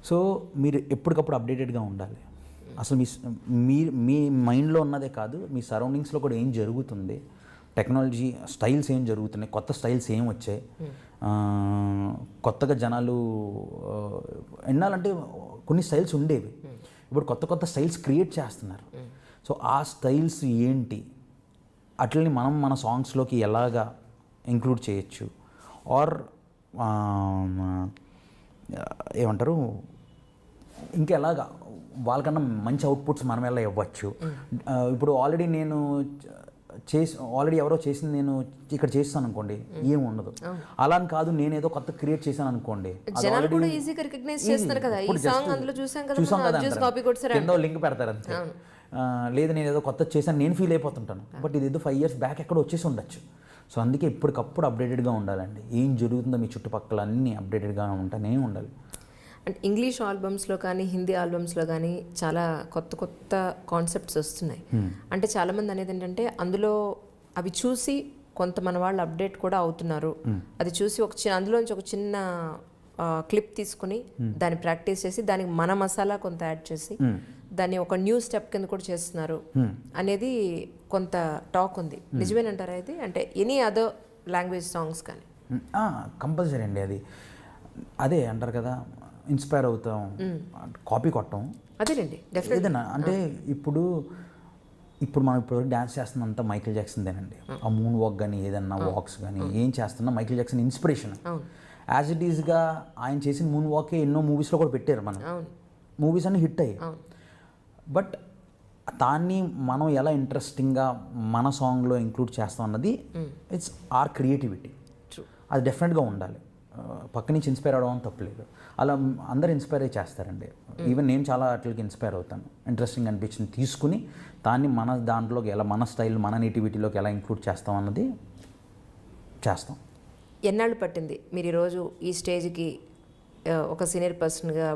సో మీరు ఎప్పటికప్పుడు అప్డేటెడ్గా ఉండాలి. అసలు మీ మైండ్లో ఉన్నదే కాదు, మీ సరౌండింగ్స్లో కూడా ఏం జరుగుతుంది, టెక్నాలజీ స్టైల్స్ ఏం జరుగుతున్నాయి, కొత్త స్టైల్స్ ఏం వచ్చాయి, కొత్తగా జనాలు ఎన్నాలంటే కొన్ని స్టైల్స్ ఉండేవి, ఇప్పుడు కొత్త స్టైల్స్ క్రియేట్ చేస్తున్నారు. సో ఆ స్టైల్స్ ఏంటి, అట్లని మనం మన సాంగ్స్లోకి ఎలాగా ఇంక్లూడ్ చేయొచ్చు, ఆర్ ఏమంటారు ఇంకెలాగా వాళ్ళకన్నా మంచి అవుట్పుట్స్ మనం ఎలా ఇవ్వచ్చు. ఇప్పుడు ఆల్రెడీ ఎవరో చేసింది నేను ఇక్కడ చేస్తాను అనుకోండి, ఏం ఉండదు. అలా అని కాదు, నేను ఏదో కొత్త క్రియేట్ చేశాను అనుకోండి, చూసాం కదా, కింద లింక్ పెడతారు అంతే. లేదు నేను ఏదో కొత్త చేశాను నేను ఫీల్ అయిపోతుంటాను, బట్ ఇది ఏదో 5 years బ్యాక్ ఎక్కడో వచ్చేసి ఉండొచ్చు. సో అందుకే ఎప్పటికప్పుడు అప్డేటెడ్గా ఉండాలండి. ఏం జరుగుతుందో మీ చుట్టుపక్కల అన్నీ అప్డేటెడ్గా ఉంటూనే ఉండాలి. అంటే ఇంగ్లీష్ ఆల్బమ్స్లో కానీ హిందీ ఆల్బమ్స్లో కానీ చాలా కొత్త కొత్త కాన్సెప్ట్స్ వస్తున్నాయి. అంటే చాలామంది అనేది ఏంటంటే అందులో అవి చూసి కొంత మన వాళ్ళు అప్డేట్ కూడా అవుతున్నారు. అది చూసి అందులోంచి ఒక చిన్న క్లిప్ తీసుకుని దాన్ని ప్రాక్టీస్ చేసి దానికి మన మసాలా కొంత యాడ్ చేసి దాన్ని ఒక న్యూ స్టెప్ కింద కూడా చేస్తున్నారు అనేది కొంత టాక్ ఉంది. నిజమేనంటారా ఇది? అంటే ఎనీ అదర్ లాంగ్వేజ్ సాంగ్స్ కానీ కంపల్సరీ అండి. అదే అంటారు కదా, ఇన్స్పైర్ అవుతాం, కాపీ కొట్టం. అదేనండి డెఫినెట్. ఏదైనా అంటే ఇప్పుడు మనం ఇప్పుడు డ్యాన్స్ చేస్తున్నంత మైకిల్ జాక్సన్దేనండి. ఆ మూన్ వాక్ కానీ ఏదన్నా వాక్స్ కానీ ఏం చేస్తున్నా Michael Jackson inspiration. As it ఈస్గా ఆయన చేసిన మూన్ వాకే ఎన్నో మూవీస్లో కూడా పెట్టారు. మనం మూవీస్ అన్ని హిట్ అయ్యాయి. బట్ దాన్ని మనం ఎలా ఇంట్రెస్టింగ్గా మన సాంగ్లో ఇంక్లూడ్ చేస్తాం అన్నది ఇట్స్ ఆర్ క్రియేటివిటీ. అది డెఫినెట్గా ఉండాలి. పక్క నుంచి ఇన్స్పైర్ అవడం తప్పలేదు. అలా అందరు ఇన్స్పైర్ అయ్యి చేస్తారండి. ఈవెన్ నేను చాలా వాటికి ఇన్స్పైర్ అవుతాను. ఇంట్రెస్టింగ్ అనిపించింది తీసుకుని దాన్ని మన దాంట్లోకి ఎలా, మన స్టైల్, మన నేటివిటీలోకి ఎలా ఇంక్లూడ్ చేస్తాం అన్నది చేస్తాం. ఎన్నాళ్ళు పట్టింది మీరు ఈరోజు ఈ స్టేజ్కి ఒక సీనియర్ పర్సన్గా